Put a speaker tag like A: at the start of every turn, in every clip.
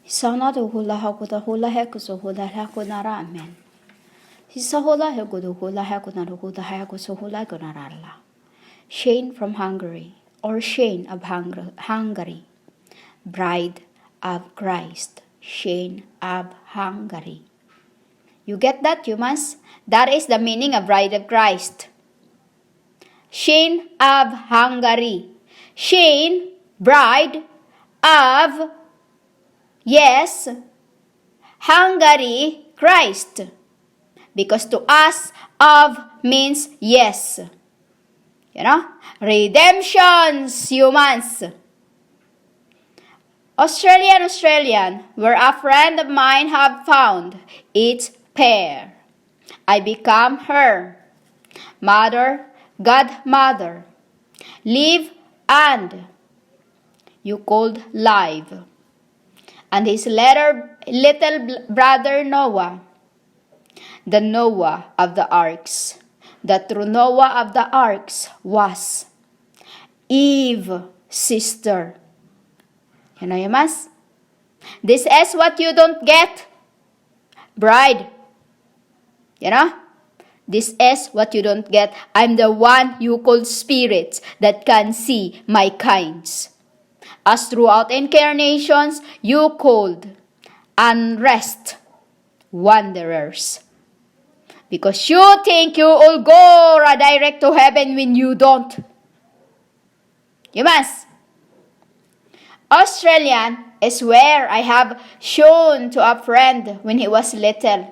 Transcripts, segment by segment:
A: Sanado hula hakuda hula hekuso hula hakunara amen. Hisa hula hekudu hula hakunara hula hekuso hula gunarala. Shane from Hungary, or Shane of Hungary. Bride of Christ. Shane of Hungary. You get that, humans? That is the meaning of Bride of Christ. Shane of Hungary. Shane, bride of, yes, Hungary, Christ. Because to us, of means yes. You know? Redemptions, humans. Australian, where a friend of mine have found its pair. I become her mother, godmother. Live and you called live. And his little brother Noah, the Noah of the arks. The true Noah of the arks was Eve, sister. You know, mas? This is what you don't get, bride. You know? This is what you don't get. I'm the one you call spirits that can see my kinds. As throughout incarnations, you called unrest wanderers. Because you think you will go direct to heaven when you don't. You must. Australian is where I have shown to a friend when he was little.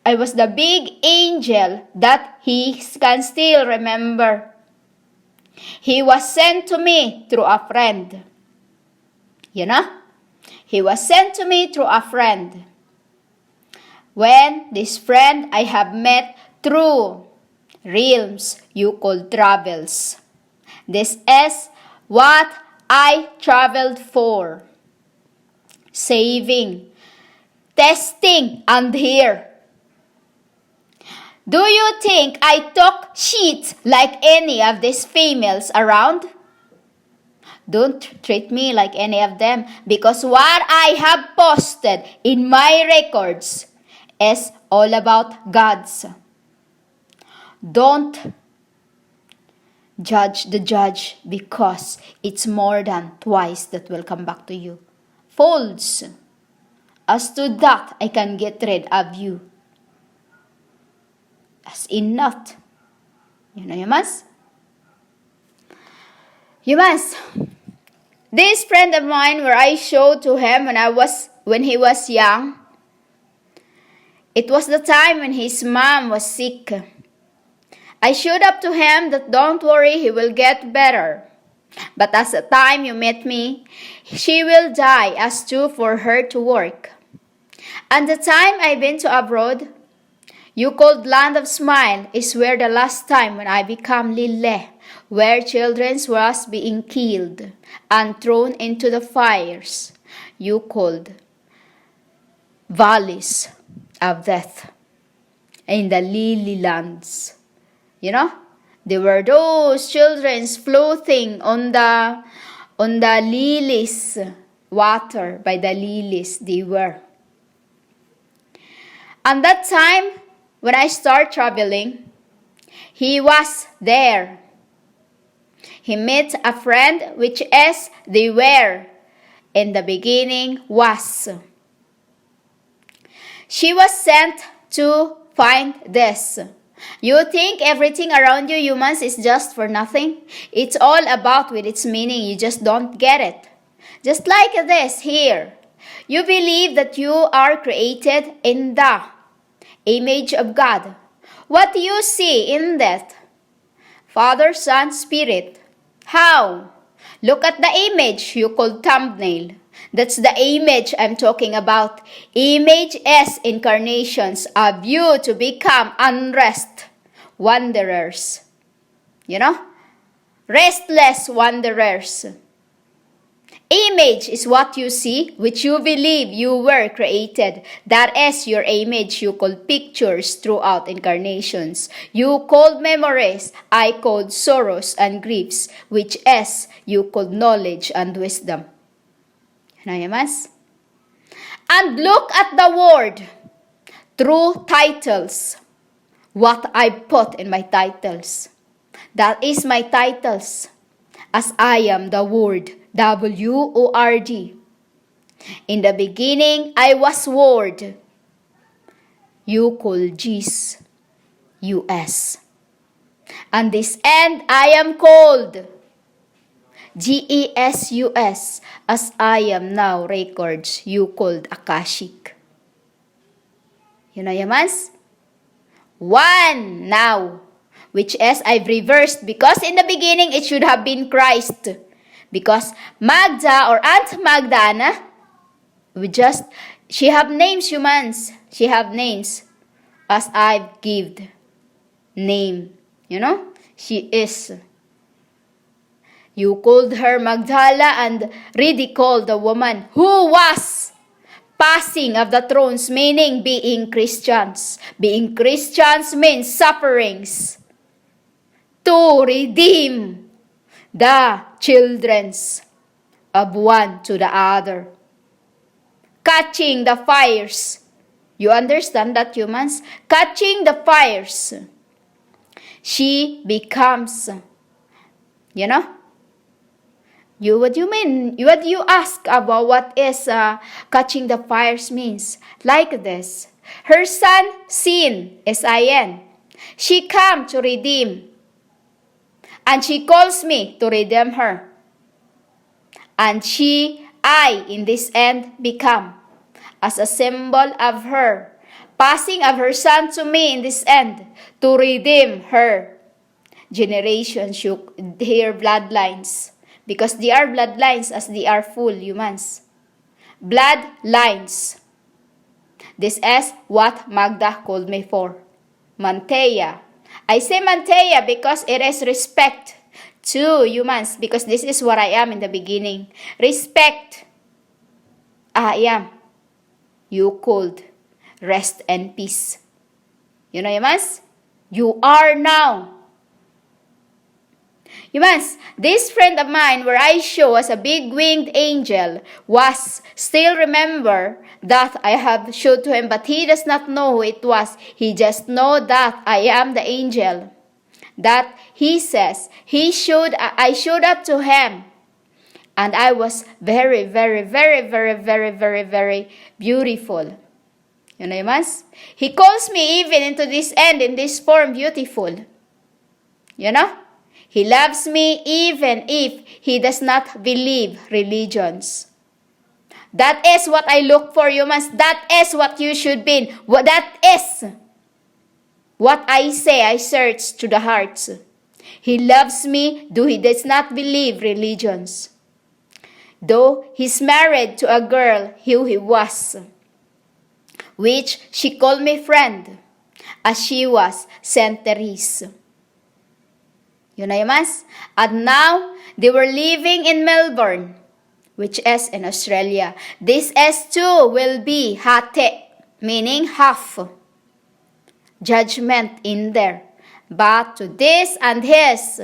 A: I was the big angel that he can still remember. He was sent to me through a friend. You know? He was sent to me through a friend. When this friend I have met through realms you call travels. This is what I traveled for. Saving, testing, and here. Do you think I talk shit like any of these females around? Don't treat me like any of them, because what I have posted in my records is all about God's. Don't judge the judge, because it's more than twice that will come back to you. False. As to that, I can get rid of you. As in not. You know, you must. You must. This friend of mine, where I showed to him when he was young, it was the time when his mom was sick. I showed up to him that don't worry, he will get better. But as the time you met me, she will die as too for her to work. And the time I've been to abroad, you called Land of Smile, is where the last time when I become Lille, where children was being killed and thrown into the fires, you called valleys of death in the lily lands. You know, there were those children floating on the lilies, water by the lilies they were. And that time, when I start traveling, he was there. He met a friend, which is they were in the beginning was. She was sent to find this. You think everything around you, humans, is just for nothing? It's all about with its meaning. You just don't get it. Just like this here. You believe that you are created in the image of God. What do you see in that? Father, Son, Spirit. How? Look at the image you call thumbnail. That's the image I'm talking about. Image is incarnations of you to become unrest wanderers. You know? Restless wanderers. Image is what you see, which you believe you were created. That is your image. You call pictures throughout incarnations. You called memories. I called sorrows and griefs, which is you called knowledge and wisdom. Ano mas? And look at the word through titles. What I put in my titles. That is my titles. As I am the Word. W-O-R-D. In the beginning, I was Word. You call Jesus. U-S. And this end, I am called. G-E-S-U-S. As I am now records, you called Akashic. You know, Yamans? One now. Which is I've reversed because in the beginning it should have been Christ. Because Magda or Aunt Magdana, she have names, humans. She have names. As I've given name. You know? She is. You called her Magdala and ridiculed the woman who was passing of the thrones, meaning being Christians. Being Christians means sufferings. To redeem the children of one to the other. Catching the fires. You understand that, humans? Catching the fires. She becomes, you know? What do you mean? What do you ask about what is catching the fires means? Like this. Her son, Sin, S-I-N. She come to redeem. And she calls me to redeem her. And I, in this end, become as a symbol of her, passing of her son to me in this end, to redeem her generations, her bloodlines. Because they are bloodlines as they are full humans. Bloodlines. This is what Magda called me for. Manteia. I say Manteia because it is respect to humans. Because this is what I am in the beginning. Respect. I am. You called. Rest and peace. You know, humans? You are now. Humans, this friend of mine where I show as a big winged angel was still remember that I have showed to him, but he does not know who it was. He just know that I am the angel. That he says, I showed up to him. And I was very, very, very, very, very, very, very beautiful. You know, humans? He calls me even into this end, in this form, beautiful. You know? He loves me even if he does not believe religions. That is what I look for, humans. That is what you should be. That is what I say. I search to the hearts. He loves me, though he does not believe religions. Though he's married to a girl who he was, which she called me friend, as she was Saint Therese. You know, humans? And now, they were living in Melbourne, which is in Australia. This S2 will be hate, meaning half. Judgment in there. But to this and his.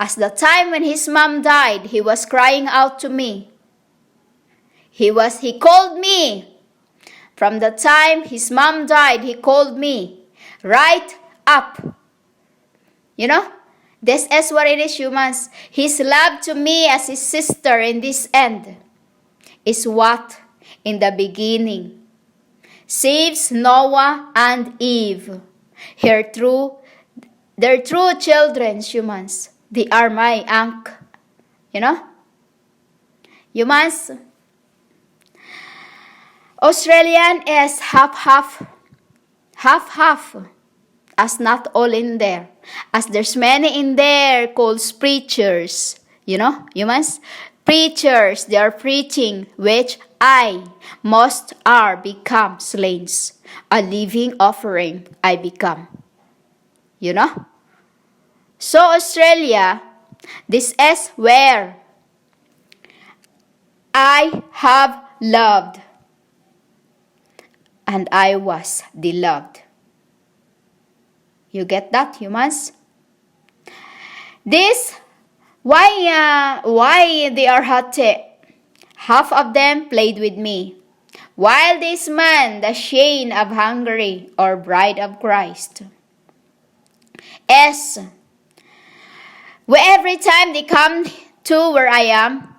A: As the time when his mom died, he was crying out to me. He called me. From the time his mom died, he called me. Right up. You know, this is what it is, humans. His love to me as his sister in this end is what in the beginning saves Noah and Eve. Their true children, humans. They are my ankh. You know? Humans. Australian is half-half. Half-half. As not all in there. As there's many in there called preachers. You know, humans? Preachers, they are preaching, which most are become slains. A living offering I become. You know? So Australia, this is where I have loved. And I was the loved. You get that, humans? This, why they are hate? Half of them played with me. while this man, the Shane of Hungary, or bride of Christ. S. Every time they come to where I am,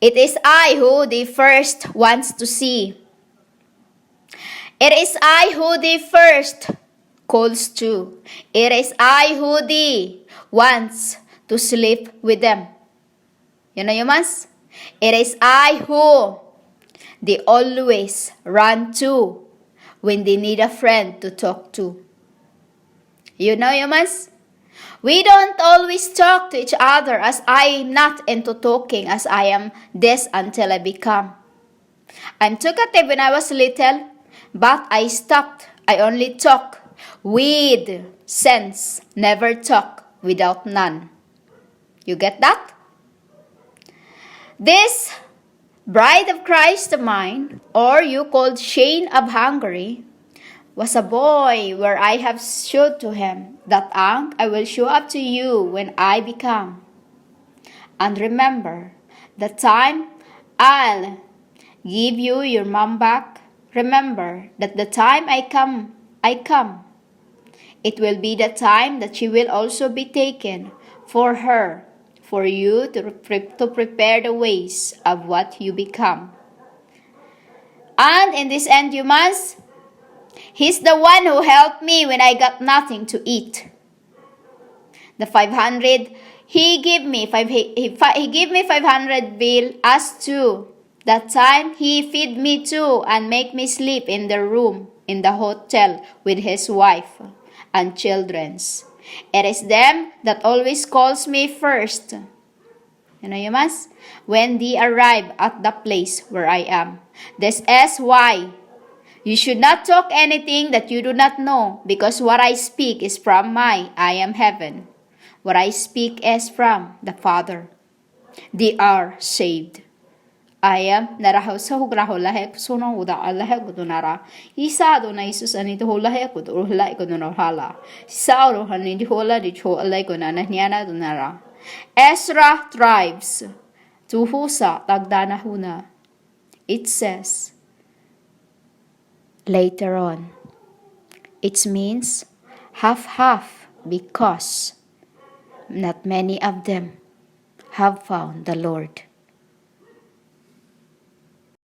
A: it is I who they first wants to see. It is I who they first calls to. It is I who they wants to sleep with them. You know, mas? It is I who they always run to when they need a friend to talk to. You know, mas? We don't always talk to each other, as I am not into talking as I am this until I become. I'm talkative when I was little, but I stopped. I only talk with sense, never talk without none. You get that? This bride of Christ of mine, or you called Shane of Hungary, was a boy where I have showed to him that I will show up to you when I become. And remember, the time I'll give you your mom back, remember that the time I come. It will be the time that she will also be taken for her, for you to prepare the ways of what you become. And in this end, you must. He's the one who helped me when I got nothing to eat. The 500, he gave me 500 bill as to that time he feed me too and make me sleep in the room in the hotel with his wife and childrens. It is them that always calls me first. You know, mas? When they arrive at the place where I am. This is why you should not talk anything that you do not know, because what I speak is from I am heaven. What I speak is from the Father. They are saved. I am narahaw sa hugraholahe kusuno uda alahe kudunara. Isa do na Isus anito holahe kuduhla ikudunarhala. Sauro hanidi hola di cho alay kunana niana dunara. Ezra tribes tuhusa tagdana huna. It says later on, it means half because not many of them have found the Lord.